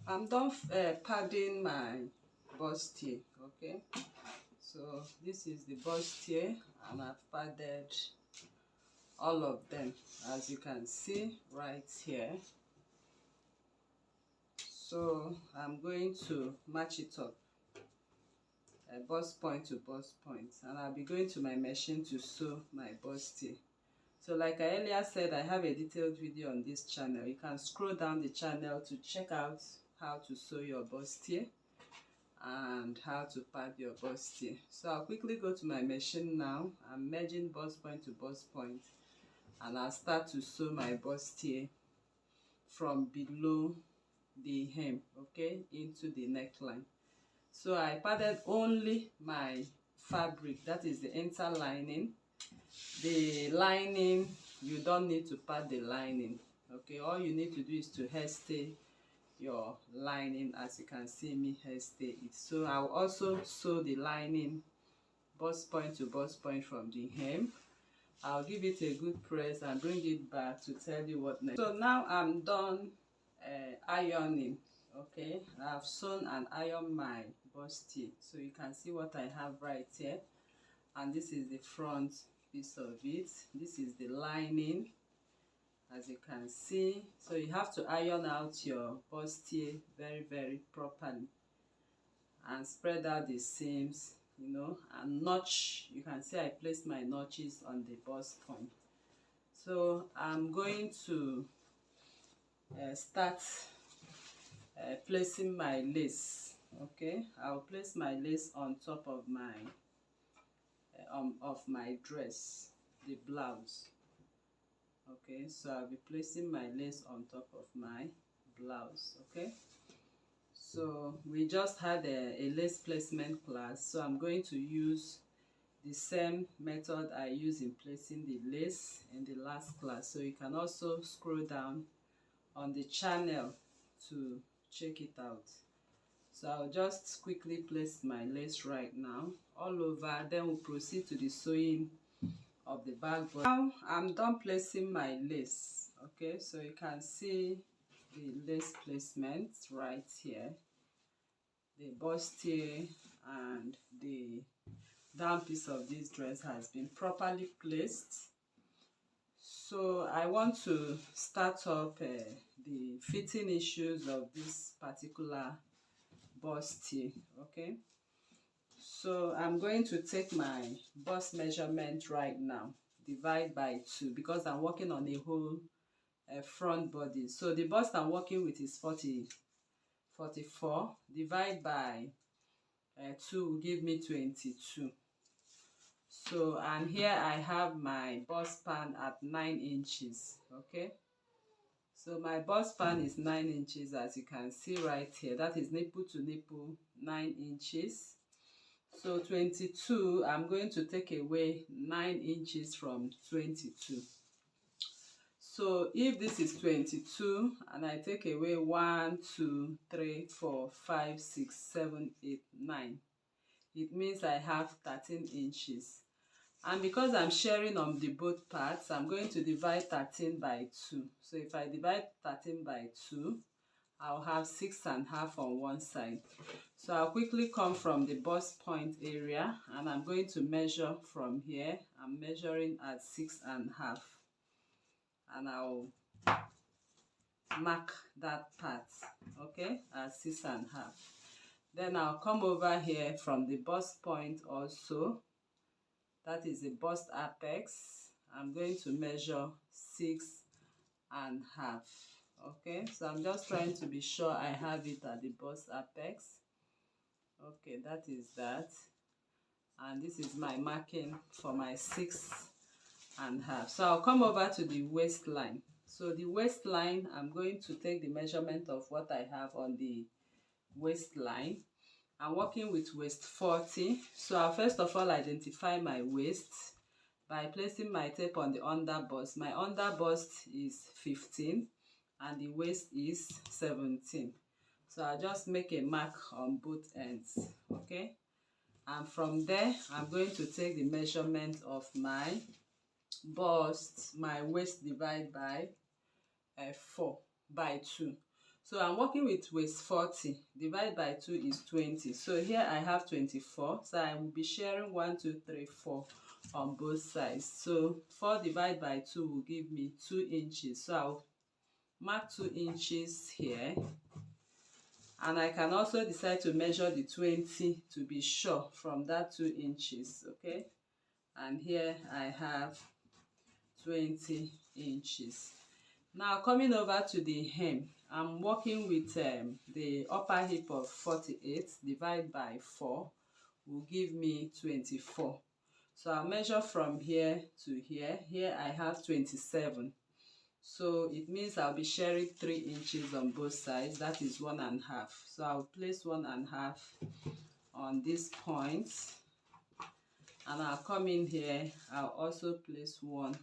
I'm done padding my bustier. Okay, so this is the bustier, and I've padded all of them, as you can see right here. So I'm going to match it up, bust point to bust point, and I'll be going to my machine to sew my bustier. So like I earlier said, I have a detailed video on this channel. You can scroll down the channel to check out how to sew your bustier and how to pad your bustier. So I'll quickly go to my machine now. I'm merging bust point to bust point, and I'll start to sew my bustier from below the hem, okay, into the neckline. So I padded only my fabric, that is the interlining. The lining, you don't need to pad the lining, okay. All you need to do is to hairstay your lining, as you can see me hairstay it. So I'll also sew the lining bust point to bust point from the hem. I'll give it a good press and bring it back to tell you what next. So now I'm done ironing. Okay, I've sewn and ironed my bustier, so you can see what I have right here, and this is the front piece of it. This is the lining, as you can see. So you have to iron out your bustier very properly and spread out the seams, you know, and notch. You can see I placed my notches on the bust point. So I'm going to start placing my lace. Okay, I'll place my lace on top of my dress, the blouse. Okay, so I'll be placing my lace on top of my blouse. Okay, so we just had a lace placement class, so I'm going to use the same method I used in placing the lace in the last class. So you can also scroll down on the channel to check it out. So I'll just quickly place my lace right now all over, then we'll proceed to the sewing of the back. Now I'm done placing my lace. Okay, so you can see the lace placement right here. The bustier and the down piece of this dress has been properly placed. So I want to start up the fitting issues of this particular bustier. Okay, so I'm going to take my bust measurement right now, divide by 2, because I'm working on a whole front body. So the bust I'm working with is 44, divide by 2 will give me 22. So, and here I have my bust span at 9 inches. Okay, so my bust span is 9 inches, as you can see right here. That is nipple to nipple, 9 inches. So 22, I'm going to take away 9 inches from 22. So if this is 22 and I take away 1, 2, 3, 4, 5, 6, 7, 8, 9, it means I have 13 inches. And because I'm sharing on the both parts, I'm going to divide 13 by 2. So if I divide 13 by 2, I'll have 6.5 on one side. So I'll quickly come from the bust point area, and I'm going to measure from here. I'm measuring at 6.5, and I'll mark that part, okay, at 6.5. Then I'll come over here from the bust point also. That is the bust apex. I'm going to measure 6.5. Okay, so I'm just trying to be sure I have it at the bust apex. Okay, that is that. And this is my marking for my 6.5. So I'll come over to the waistline. So the waistline, I'm going to take the measurement of what I have on the waistline. I'm working with waist 40. So I'll first of all identify my waist by placing my tape on the under bust. My under bust is 15 and the waist is 17. So I'll just make a mark on both ends. Okay, and from there I'm going to take the measurement of my bust, my waist, divide by 4 by 2. So I'm working with waist 40. Divide by 2 is 20. So here I have 24. So I will be sharing 1, 2, 3, 4 on both sides. So 4 divided by 2 will give me 2 inches. So I'll mark 2 inches here. And I can also decide to measure the 20 to be sure from that 2 inches. Okay. And here I have 20 inches. Now coming over to the hem, I'm working with the upper hip of 48 divided by 4 will give me 24. So I'll measure from here to here. Here I have 27. So it means I'll be sharing 3 inches on both sides. That is 1.5. So I'll place 1.5 on this point. And I'll come in here. I'll also place 1.5.